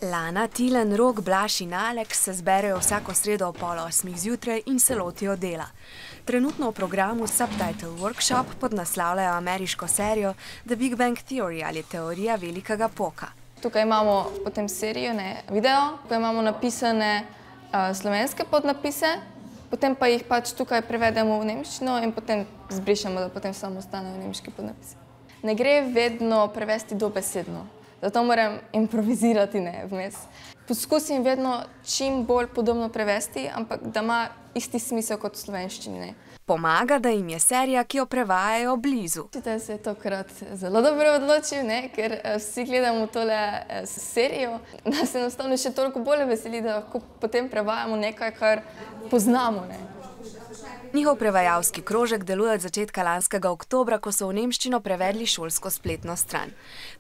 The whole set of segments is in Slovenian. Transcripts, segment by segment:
Lana, Tilen, Rok, Blaž in Alex se zberejo vsako sredo ob 7:30 zjutraj in se lotijo dela. Trenutno v programu Subtitle Workshop podnaslavljajo ameriško serijo The Big Bang Theory ali Teorija velikega poka. Tukaj imamo potem serijo, video, tukaj imamo napisane slovenske podnapise, potem pa jih pač tukaj prevedemo v nemščino in potem zbrišemo, da potem samo ostanejo nemški podnapisi. Ne gre vedno prevesti dobesedno, zato moram improvizirati vmes. Poskusim vedno čim bolj podobno prevesti, ampak da ima isti smisel kot v slovenščini. Pomaga, da jim je serija, ki jo prevajajo, blizu. Učitelj se je tokrat zelo dobro odločil, ker vsi gledamo tole serijo. Nas enostavno še toliko bolj veseli, da lahko potem prevajamo nekaj, kar poznamo. Njihov prevajalski krožek deluje od začetka lanskega oktobra, ko so v nemščino prevedli šolsko spletno stran.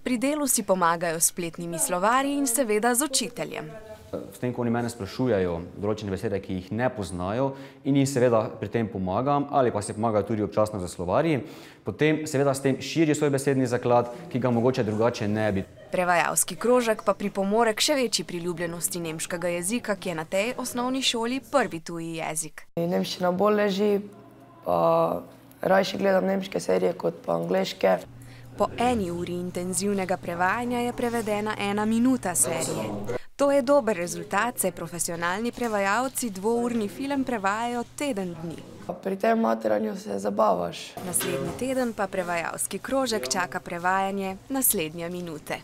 Pri delu si pomagajo s spletnimi slovarji in seveda z učiteljem. S tem, ko oni mene sprašujejo določene besede, ki jih ne poznajo, in jim seveda pri tem pomagam, ali pa se pomagajo tudi občasno za slovarji, potem seveda s tem širijo svoj besedni zaklad, ki ga mogoče drugače ne bi. Prevajalski krožek pa pripomore k še večji priljubljenosti nemškega jezika, ki je na tej osnovni šoli prvi tuji jezik. Nemščina bolj leži, pa rajši gledam nemške serije kot pa angleške. Po 1 uri intenzivnega prevajanja je prevedena 1 minuta serije. To je dober rezultat, saj profesionalni prevajalci 2-urni film prevajajo teden dni. Pri tem materanju se zabavaš. Naslednji teden pa prevajalski krožek čaka prevajanje naslednje minute.